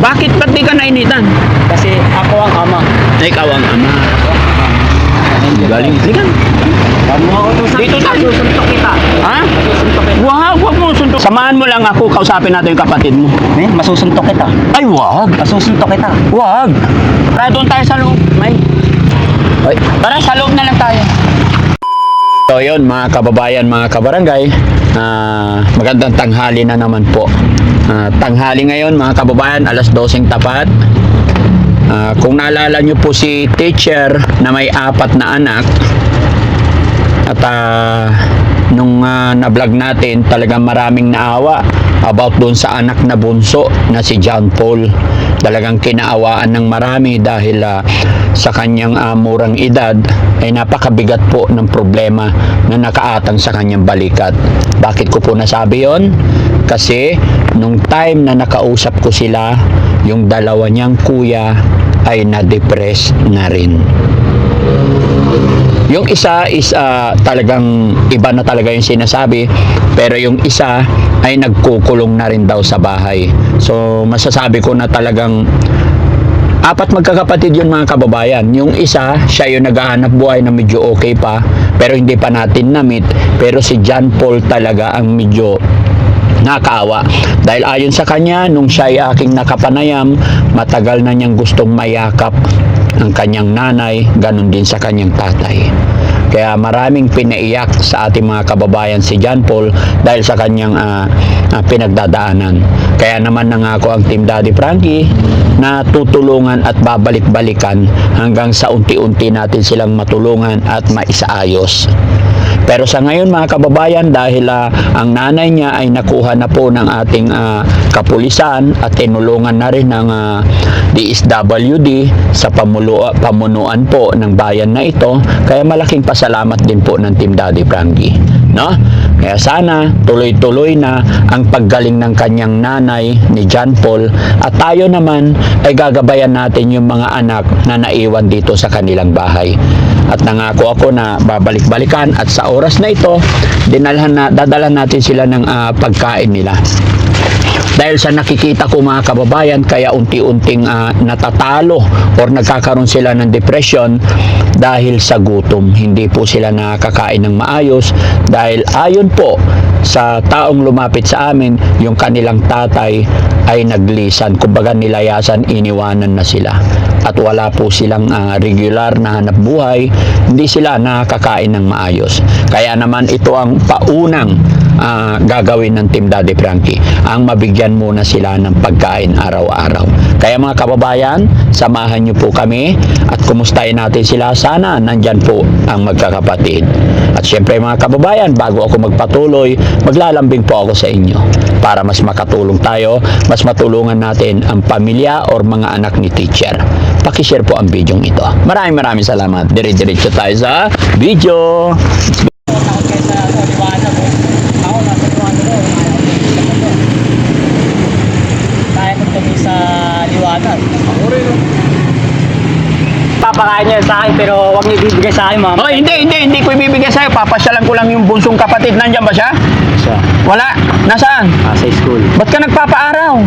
Bakit ba't di ka nainitan? Kasi ako ang ama. Ikaw ang ama. Galing. Ligan. Dito tayo. Susuntok kita. Ha? Masusuntok kita. Wag mo suntok. Samahan mo lang ako, kausapin natin yung kapatid mo. Masusuntok kita. Ay, wag. Masusuntok kita. Wag. Tara, doon tayo sa loob. May. Ay, tara, sa loob na lang tayo. So yun, mga kababayan, mga kabarangay, magandang tanghali na naman po. Tanghali ngayon, mga kababayan, alas 12 tapat. Kung naalala nyo po si teacher na may 4 na anak, at nung na-vlog natin, talagang maraming naawa about doon sa anak na bunso na si John Paul. Talagang kinaawaan ng marami dahil sa kanyang murang edad ay napakabigat po ng problema na nakaatang sa kanyang balikat. Bakit ko po nasabi yon? Kasi nung time na nakausap ko sila, yung dalawa niyang kuya ay na-depress na rin. Yung isa is talagang iba na talaga yung sinasabi, pero yung isa ay nagkukulong na rin daw sa bahay. So masasabi ko na talagang 4 magkakapatid yun, mga kababayan. Yung isa, siya yung naghahanap buhay na medyo okay pa, pero hindi pa natin na-meet. Pero si John Paul talaga ang medyo nakaawa. Dahil ayon sa kanya, nung siya ay aking nakapanayam, matagal na niyang gustong mayakap ang kanyang nanay, ganun din sa kanyang tatay. Kaya maraming pinaiyak sa ating mga kababayan si John Paul dahil sa kanyang pinagdadaanan. Kaya naman nangako ang Team Daddy Frankie na tutulungan at babalik-balikan hanggang sa unti-unti natin silang matulungan at maisaayos. Pero sa ngayon, mga kababayan, dahil ang nanay niya ay nakuha na po ng ating kapulisan at tinulungan na rin ng DSWD sa pamunuan po ng bayan na ito, kaya malaking pasalamat din po ng Team Daddy Frankie, no? Kaya sana tuloy-tuloy na ang paggaling ng kanyang nanay ni John Paul, at tayo naman ay gagabayan natin yung mga anak na naiwan dito sa kanilang bahay. At nangako ako na babalik-balikan, at sa oras na ito dadalhan natin sila ng pagkain nila. Dahil sa nakikita ko, mga kababayan, kaya unti-unting natatalo or nagkakaroon sila ng depression dahil sa gutom. Hindi po sila nakakain ng maayos dahil ayon po sa taong lumapit sa amin, yung kanilang tatay ay naglisan, kumbaga nilayasan, iniwanan na sila. At wala po silang regular na hanap buhay, hindi sila nakakain ng maayos. Kaya naman ito ang paunang gagawin ng Team Daddy Frankie, ang mabigyan muna sila ng pagkain araw-araw. Kaya mga kababayan, samahan niyo po kami at kumustahin natin sila. Sana nandyan po ang magkakapatid. At syempre, mga kababayan, bago ako magpatuloy, maglalambing po ako sa inyo para mas makatulong tayo, mas matulungan natin ang pamilya or mga anak ni teacher. Pakishare po ang video ito. Maraming salamat. Dire-diretso tayo sa video. Papakain niya sa akin pero wag niyo ibibigay sa akin, mama. Oh, hindi ko ibibigay sa'yo. Papasyalan ko lang yung bunsong kapatid. Nandiyan ba siya? Siya. Wala. Nasaan? Sa school. Ba't ka nagpapaaraw?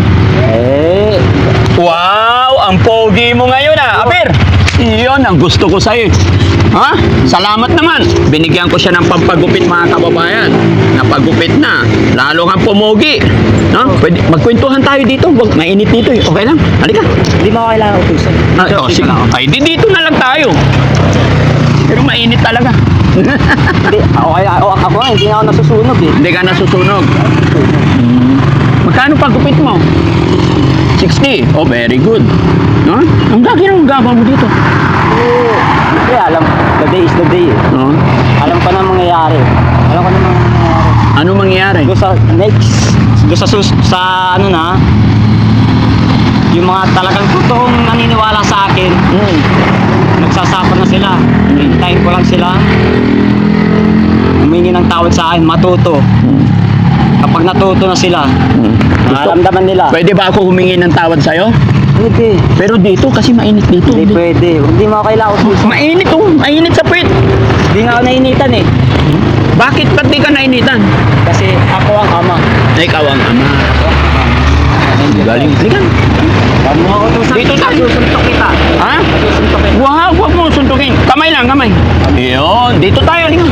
Wow! Ang pogi mo ngayon, Apir! Iyon ang gusto ko sa'yo. Ha? Salamat naman. Binigyan ko siya ng pampagupit, mga kababayan. Napagupit na. Lalo kang pumogi. No? Pwede, magkwentuhan tayo dito. Wag, mainit dito eh. Okay lang? Halika. Hindi mo kailangan utusan. Sige. Ay, dito na lang tayo. Pero mainit talaga. Hindi, ako nga, hindi ako nasusunog eh. Hindi ka nasusunog. Magkano pagupit mo? 60. Oh, very good. No? Ang gagawin mo dito. Hindi, alam. The day is the day eh. No? Alam ko na mangyayari. Alam ko na mangyayari. Ano mangyayari? Doon sa next, doon sa ano na, yung mga talagang totoong naniniwala sa akin, nagsasapa na sila. Hintayin ko lang sila. Humingi ng tawad sa akin, matuto. Kapag natuto na sila, nararamdaman nila. Pwede ba ako humingi ng tawad sa'yo? Hindi. Pero dito, kasi mainit dito. Hindi pwede. Hindi mo kailangan utusan. Mainit mainit sa puwit. Hindi nga ako nainitan eh. Bakit? Ba't di ka nainitan? Kasi ako ang ama. Ikaw ang ama. Galing. Halika. Huwag mo ako utusan. Dito tayo. Susuntok kita. Ha? Susuntok kita. Huwag mo suntukin. Kamay lang, kamay. Ayun, dito tayo. Halika.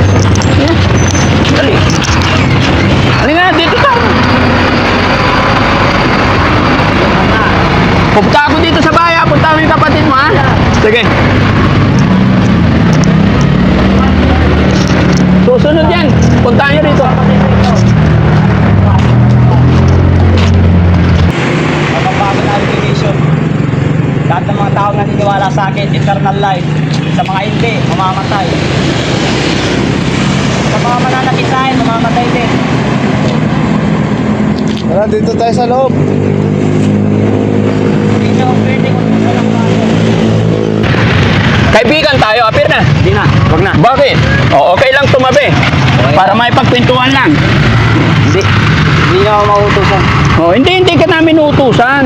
Ayan. Dali. Halika, dito tayo. Pupunta ako dito sa bahay. Punta mo yung kapatid mo, ha? Sige. Susunod yan. Punta nyo rito. Mapapagod na revelation. Lahat ng mga tao naniniwala sa akin, eternal life. Sa mga hindi, mamamatay. Sa mga mananakit sa akin, mamamatay din. Tara, dito tayo sa loob. Hindi nyo pwede kung gusto lang ako. Kaibigan tayo, apir na. Hindi na, wag na. Bakit? O, okay lang tumabi. Para may pagkwentuhan lang. Hindi nyo ako mautusan. O, hindi ka namin utusan.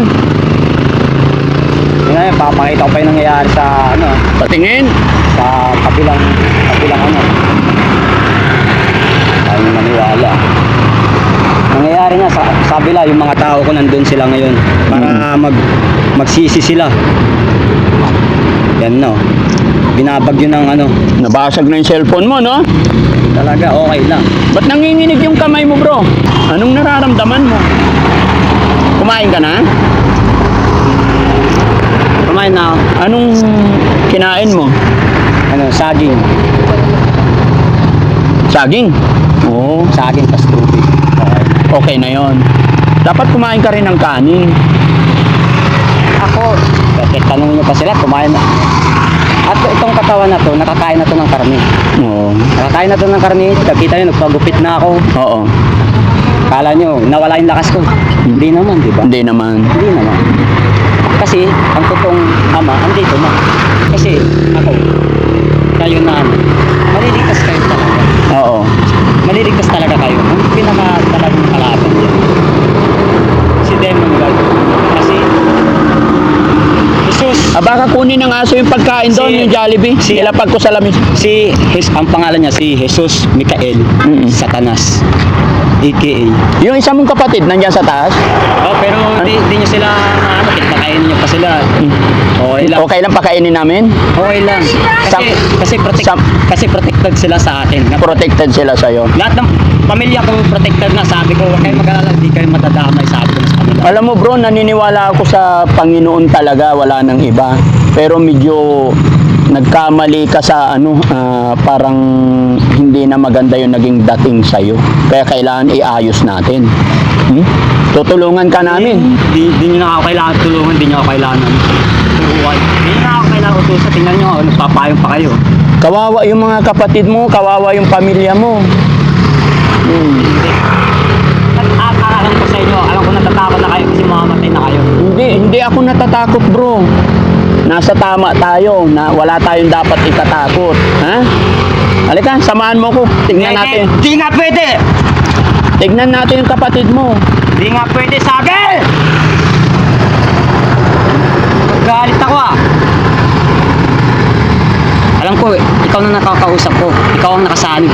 Yun na yun, papakita ko pa yung nangyayari sa ano, Patingin. sa kabilang ano. Tayo nyo maniwala. Nangyayari na sa kabila, yung mga tao ko nandun sila ngayon para magsisi sila. Yan no. Binabagyo ng ano. Nabasag na yung cellphone mo, no? Talaga okay lang. Ba't nanginginig yung kamay mo, bro? Anong nararamdaman mo? Kumain ka na? Kumain na ako. Anong kinain mo? Ano, saging. Saging? Oo. Saging tas tubig. Okay. Okay na yon. Dapat kumain ka rin ng kanin. Ako, kasi tanong nyo pa sila, kumain na. At itong katawan na to, nakakain na to ng karne. Oo. Nakakain na to ng karne, kita nyo, nagpagupit na ako. Oo. Kala nyo, nawala yung lakas ko. Hindi naman, di ba? Hindi naman. Hindi naman. Kasi, ang totoong ama, andito na. Kasi, ako, kayo na ano, maliligtas kayo talaga. Oo. Maliligtas talaga kayo. Ang pinaka talagang kalaban dyan. Si Demon God. Kasi, Jesus, Baka kunin ng aso yung pagkain doon, Si- yung Jollibee. si- Ilapag ko sa lamis. ang pangalan niya si Jesus Mikael Mm-mm. Satanas, aka. Yung isa mong kapatid, nandiyan sa taas. Oh, pero di nyo sila ano, kinakainin nyo pa sila. Okay lang. Okay lang pakainin namin? Okay lang. Kasi Sam- kasi protected sila sa akin. Protected sila sa'yo. Lahat ng pamilya ko protected na, sabi ko, huwag kayong mag-alala, hindi kayo matadamay, sabi ko sa kanila. Alam mo bro, naniniwala ako sa Panginoon talaga, wala nang iba. Pero medyo nagkamali ka sa ano, parang hindi na maganda yung naging dating sa'yo. Kaya kailangan iayos natin. Tutulungan ka namin. Di nyo na ako kailangan tulungan, di nyo ako kailangan turuan. Di nyo na ako kailangan utusan, tingnan nyo, nagpapayong pa kayo. Kawawa yung mga kapatid mo, kawawa yung pamilya mo. Alam ko sa inyo, alam ko natatakot na kayo kasi mamamatay na kayo. Hindi ako natatakot bro. Nasa tama tayo, na wala tayong dapat ikatakot. Ha? Halika, samahan mo ko. Tignan natin. Di nga pwede! Tignan natin yung kapatid mo. Di nga pwede, sabi! Galit ako ah. Alam ko, ikaw na nakakausap ko. Ikaw ang nakasanib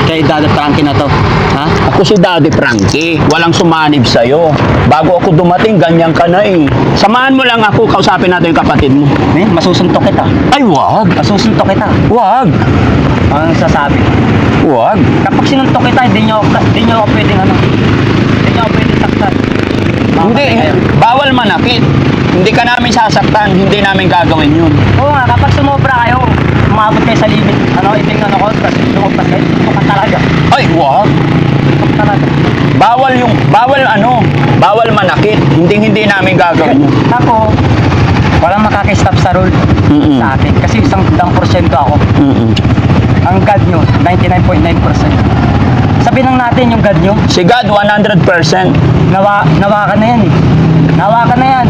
kay Dada Frankie na to. Ha? Ako si Daddy Frankie. Walang sumanib sa'yo. Bago ako dumating, ganyan ka na eh. Samahan mo lang ako, kausapin natin yung kapatid mo. Masusuntok kita. Ay, wag! Masusuntok kita. Wag! Ano sasabi? Wag! Kapag sinuntok kita, hindi nyo ako pwedeng ano. Hindi nyo ako pwedeng saktan. Hindi, bawal manakit. Hindi ka namin sasaktan, hindi namin gagawin yun. Oo nga, kapag sumobra kayo, umabot kayo sa limit, ito yung ano ko, tapos lumabas kayo, tutok talaga. Ay, wag! Tutok talaga. Bawal manakit. Hindi namin gagawin yun. Ako, walang makakistop sa rule Mm-mm. sa akin. Kasi 1% ako. Mm-mm. Ang God nyo, 99.9%. Sabihin lang natin yung God nyo, Si God, 100%. nawakan na yan eh. Nawakan na yan.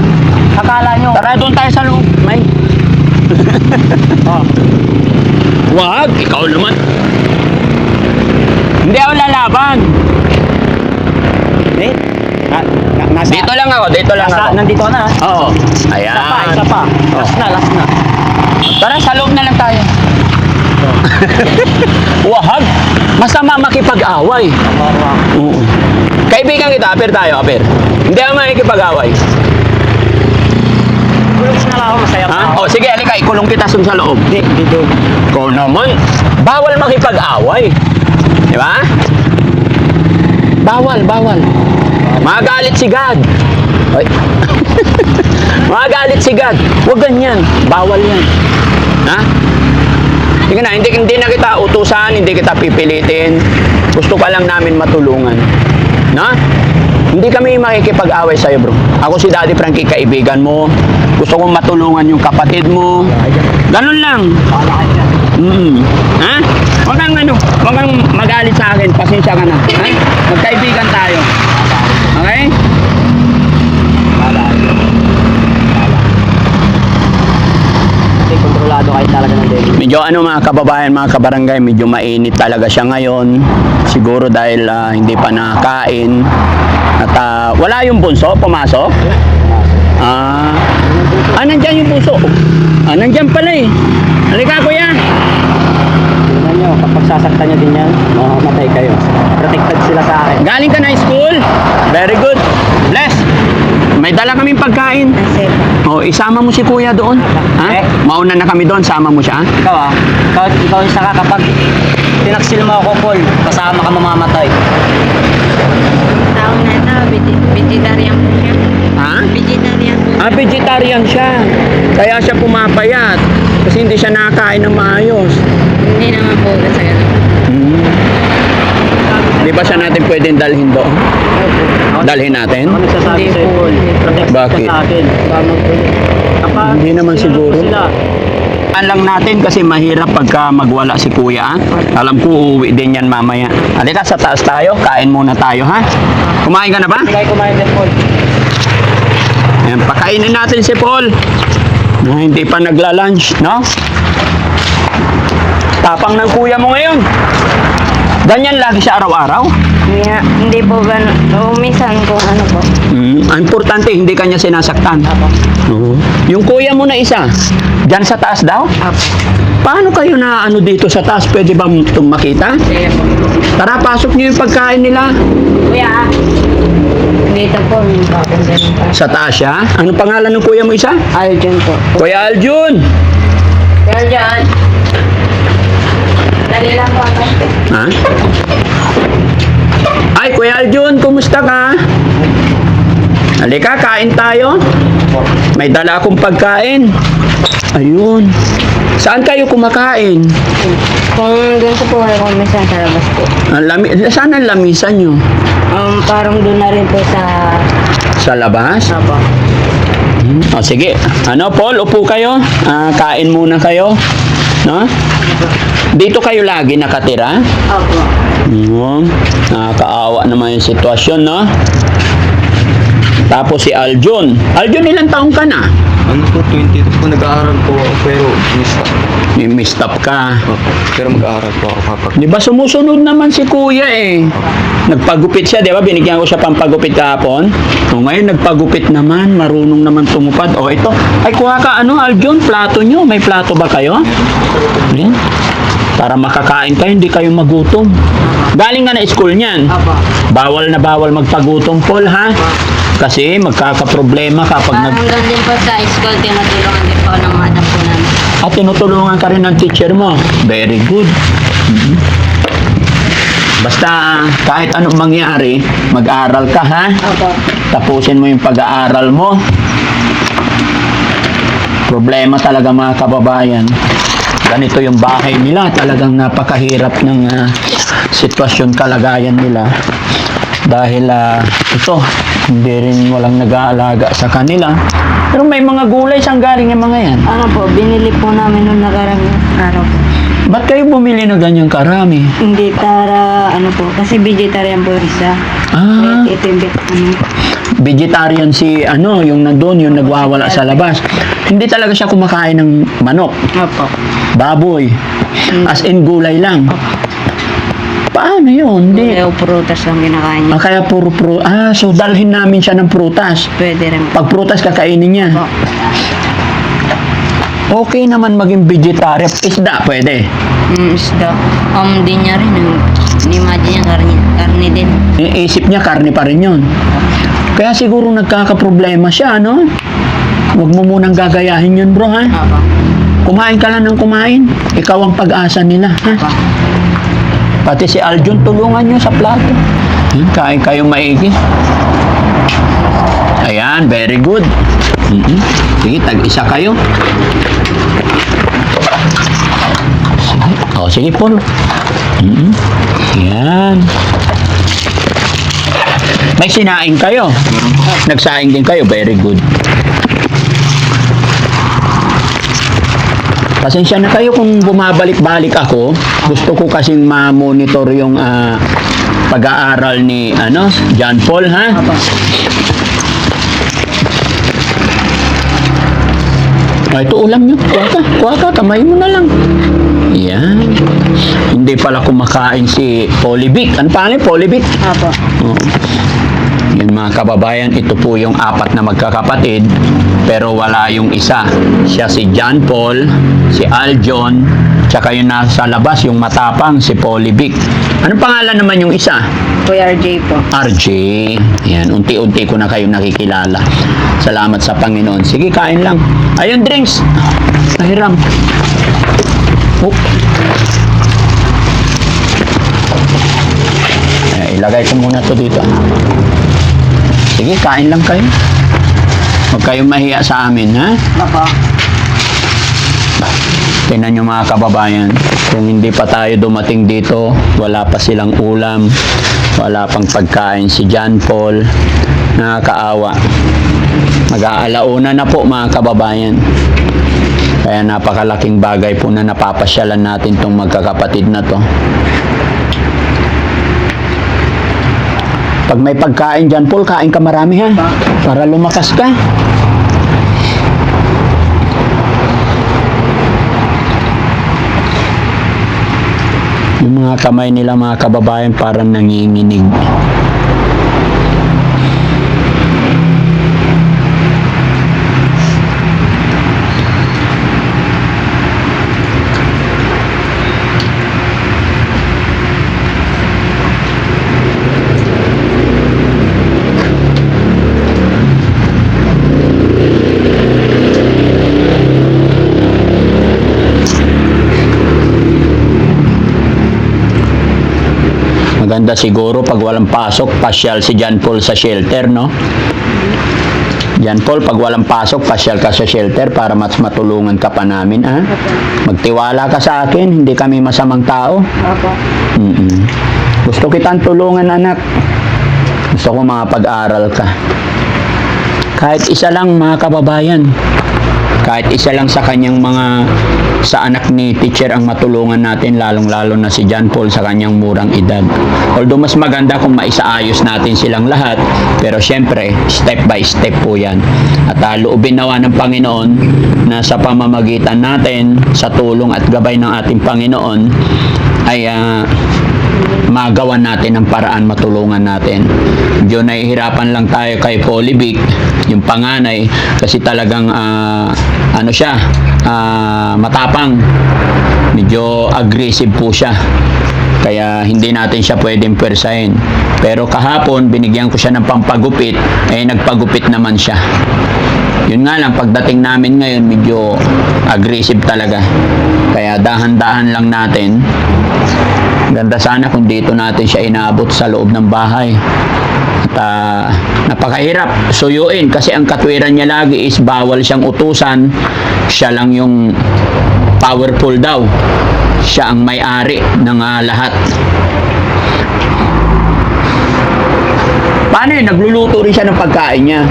Akala nyo, Tara, doon tayo sa loob. May. oh, Wag! Ikaw naman. Hindi ako lalaban. eh, nasa, Dito lang ako. nandito ka na. Oo. Ayan. Isa pa. Last na. Tara, sa loob na lang tayo. Wag! Masama makipag-away. Oo. Kaibigan kita, apir tayo, apir. Hindi ako makikipag-away. ikulong kita sa loob. Hindi doon. Ikaw naman, bawal makipag-away. Di ba? Bawal. Magalit si God. Ay. Magalit si God. Huwag ganyan. Bawal yan. Ha? Sige na, hindi na kita utusan, hindi kita pipilitin. Gusto ka lang namin matulungan. Na? Hindi kami makikipag-away sa'yo, bro. Ako si Daddy Frankie, kaibigan mo. Gusto kong matulungan yung kapatid mo. Ganun lang. Ha? Huwag kang magalit sa akin. Pasensya ka na. Ha? Magkaibigan tayo. Okay? Kasi kontrolado kayo talaga ng David. Medyo mga kababayan, mga kabarangay, medyo mainit talaga siya ngayon. Siguro dahil hindi pa nakakain. At wala yung bunso, pumasok? Nandyan yung bunso. Nandyan pala eh. Halika kuya. Tingnan nyo, kapag sasaktan nyo din yan, mamamatay kayo. Protected sila sa akin. Galing ka na school? Very good. Bless. May dala kaming pagkain. Isama mo si kuya doon. Ha? Mauna na kami doon, sama mo siya. Ikaw isa ka kapag tinaksil mo ako, Paul, kasama ka mamamatay. Taong na ito, vegetarian po siya. Ha? Vegetarian po. Vegetarian siya. Kaya siya pumapayat. Kasi hindi siya nakakain ng maayos. Hindi naman po kasi ganun. Di ba siya natin pwedeng dalhin doon? Dalhin natin? Ako nagsasabi Hindi sa'yo, po. Paul. Protected Bakit? ka sa akin. Kapag Hindi naman sinunod siguro. mo sila, Lang natin kasi mahirap pagka magwala si kuya. Alam ko uuwi din yan mamaya. Halika, sa taas tayo. Kain muna tayo, ha? Kumain ka na ba? hindi kayo kumain din, Paul. Ayan, pakainin natin si Paul. Hindi pa nagla-lunch, no? Tapang ng kuya mo ngayon. Ganyan lagi siya araw-araw. Hindi po ganun. Umisan kung ano po. Ang importante, hindi kanya sinasaktan. Oo. Yung kuya mo na isa, dyan sa taas daw? Apo. Paano kayo na dito sa taas? Pwede ba makita? Sige po. Tara, pasok niyo yung pagkain nila. Kuya, dito po. Bakit ganun pa? Sa taas siya? Ano pangalan ng kuya mo isa? Aljun po. Kuya Aljun! Pero dyan. Dali lang po ako. Ha? Ay, Kuya Aljun, kumusta ka? Halika, kain tayo. May dala akong pagkain. Ayun. Saan kayo kumakain? Kung doon sa po, kung minsan sa labas po. Saan ang lamisan nyo? Parang doon na rin po sa... Sa labas? Apo. O sige. Paul, upo kayo. Kain muna kayo. No? Dito kayo lagi nakatira? Apo. Nakakaawa naman yung sitwasyon, no? Tapos si Aljun. Aljun, ilang taong ka na? Ano po, 22 po nag-aaral po ako, pero Missed up ka. pero mag-aaral po ako kapag Di ba sumusunod naman si kuya eh. Nagpagupit siya, di ba? Binigyan ko siya pampagupit kahapon. O ngayon nagpagupit naman, marunong naman tumupad. O ito, ay kuha ka Aljun, plato nyo. May plato ba kayo? Yan. Para makakain kayo, hindi kayo magutom. Galing ka na school niyan. Apo. Bawal na bawal magpagutom, Paul, ha? Kasi magkakaproblema kapag Parang doon din po sa school, tinutulungan din po ng madam po namin. At tinutulungan ka rin ng teacher mo. Very good. Basta kahit anong mangyari, mag-aral ka, ha? Apo. Tapusin mo yung pag-aaral mo. Problema talaga mga kababayan. Ganito yung bahay nila. Talagang napakahirap ng sitwasyon, kalagayan nila. Dahil ito, hindi rin walang nag-aalaga sa kanila. Pero may mga gulay saan galing yung mga yan. Ano po, binili po namin nung nakarang araw po. Ba't kayo bumili na ganyang karami? Hindi ano po, kasi vegetarian po isa. Ah, Ito yung vegetarian si yung nandun, yung nagwawala sa labas. Hindi talaga siya kumakain ng manok, Opo. baboy, as in gulay lang. Paano yun? Hindi. Kaya prutas lang kinakain niya. Kaya puro so dalhin namin siya ng prutas. Pwede rin po. Pag prutas kakainin niya. Opo. Okay naman maging vegetarian. Isda, pwede. Isda. Di niya rin. Imagine niya karne din. Iisip niya, karne pa rin yun. Kaya siguro nagkakaproblema siya, no? Huwag mo munang gagayahin yun, bro, ha? Opo. Kumain ka lang ng kumain. Ikaw ang pag-asa nila, ha? Pati si Aljun, tulungan nyo sa plato. Kain kayong maigi. Ayan, very good. Sige, tag-isa kayo. Sige. O, sige, Paul. Ayan. May sinaing kayo. Nagsaing din kayo, very good. Pasensya na kayo kung bumabalik-balik ako. Gusto ko kasing ma-monitor yung pag-aaral ni John Paul, ha? Ito ulam nyo. Kuha ka, kamay mo na lang. Yan. Hindi pala kumakain si Polibic. Ano pangalan? Polibic? Apo. Oo. Yan mga kababayan, ito po yung 4 na magkakapatid, pero wala yung isa. Siya si John Paul, si Aljon, tsaka yung nasa labas, yung matapang, si Polibic. Anong pangalan naman yung isa? Kuya RJ po. RJ. Yan, unti-unti ko na kayo nakikilala. Salamat sa Panginoon. Sige, kain lang. Ayun, drinks. Pahiram. Oh. Ilagay ko muna to dito. Sige, kain lang kayo. Huwag kayong mahiya sa amin, ha? Apo. Tingnan nyo mga kababayan, kung hindi pa tayo dumating dito, wala pa silang ulam, wala pang pagkain si John Paul, nakakaawa. Mag-aalauna na po mga kababayan. Kaya napakalaking bagay po na napapasyalan natin tong magkakapatid na to. Pag may pagkain dyan, Paul, kain ka marami, ha? Para lumakas ka. Yung mga kamay nila, mga kababayan, parang nanginginig. Maganda siguro pag walang pasok, pasyal si John Paul sa shelter, no? John Paul, pag walang pasok, pasyal ka sa shelter para mas matulungan ka pa namin, ha? Magtiwala ka sa akin, hindi kami masamang tao. Apo. Gusto kitang tulungan, anak. Gusto ko makapag-aral ka. Kahit isa lang, mga kababayan. Kahit isa lang sa kanyang sa anak ni teacher ang matulungan natin, lalong-lalo na si John Paul sa kanyang murang edad. Although mas maganda kung maisaayos natin silang lahat, pero syempre, step by step po yan. At loobin nawa ng Panginoon na sa pamamagitan natin, sa tulong at gabay ng ating Panginoon, ay magawan natin ang paraan matulungan natin. Medyo nahihirapan lang tayo kay Polibic, yung panganay, kasi talagang matapang, medyo aggressive po siya, kaya hindi natin siya pwedeng pwersahin. Pero kahapon binigyan ko siya ng pampagupit, nagpagupit naman siya. Yun nga lang, pagdating namin ngayon medyo aggressive talaga, kaya dahan-dahan lang natin. Ganda sana kung dito natin siya inaabot sa loob ng bahay. At napakahirap suyuin kasi ang katwiran niya lagi is bawal siyang utusan. Siya lang yung powerful daw. Siya ang may-ari ng lahat. Paano yun? Nagluluto rin siya ng pagkain niya.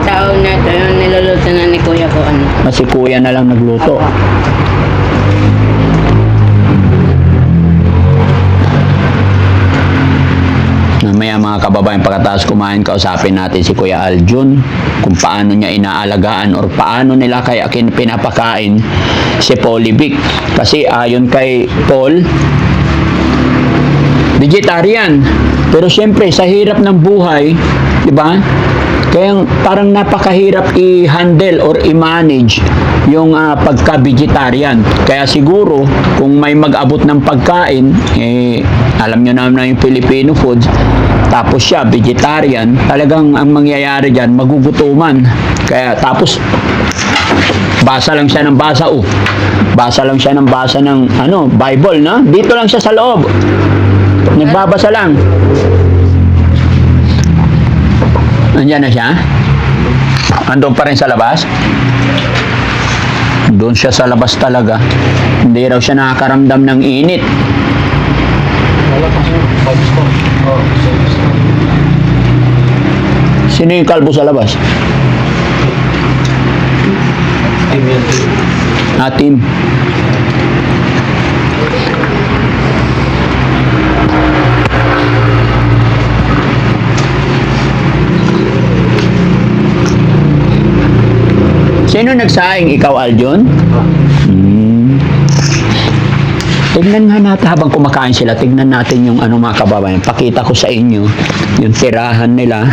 Tao na ito, yung niluluto na ni Kuya ko, Si Kuya na lang nagluto. Mamaya mga kababayan, pagkatapos kumain, kausapin natin si Kuya Aljun kung paano niya inaalagaan or paano nila kaya pinapakain si Polibic. Kasi ayon kay Paul, vegetarian. Pero syempre, sa hirap ng buhay, di ba? Kaya parang napakahirap i-handle or i-manage yung pagka-vegetarian. Kaya siguro, kung may mag-abot ng pagkain, alam nyo naman na yung Filipino foods, tapos siya vegetarian, talagang ang mangyayari diyan magugutuman. Kaya tapos basa lang siya ng basa, basa lang siya ng basa ng Bible, no? Dito lang siya sa loob, nagbabasa lang. Nandiyan na siya? Andun pa rin sa labas? Doon siya sa labas talaga. Hindi raw siya nakakaramdam ng init. Sino yung kalbo sa labas? Tim. Sino nagsaing? Ikaw, Aljon? Tignan nga natin habang kumakain sila. Tignan natin yung mga kababayan. Pakita ko sa inyo yung tirahan nila.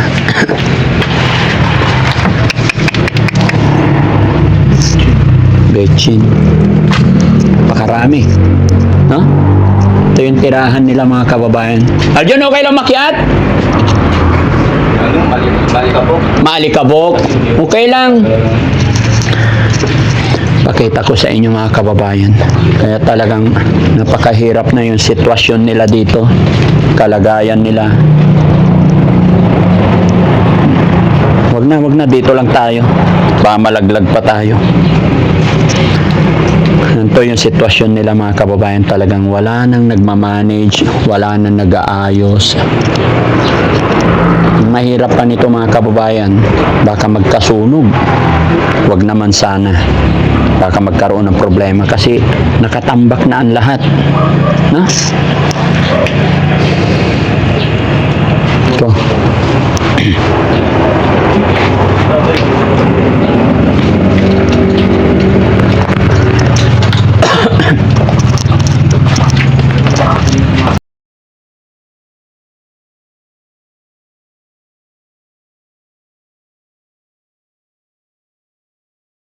Bechin. Pakarami. No? Ito yung tirahan nila, mga kababayan. Aljon, okay lang makiat? Malikabok. Maalikabok. Okay lang. Pakita ko sa inyo, mga kababayan. Kaya talagang napakahirap na yung sitwasyon nila dito. Kalagayan nila. Wag na. Dito lang tayo. Baka malaglag pa tayo. Ito yung sitwasyon nila, mga kababayan. Talagang wala nang nagmamanage. Wala nang nag-aayos. Mahirap pa nito, mga kababayan. Baka magkasunog. Wag naman sana. Baka magkaroon ng problema kasi nakatambak na ang lahat. Na? Ito.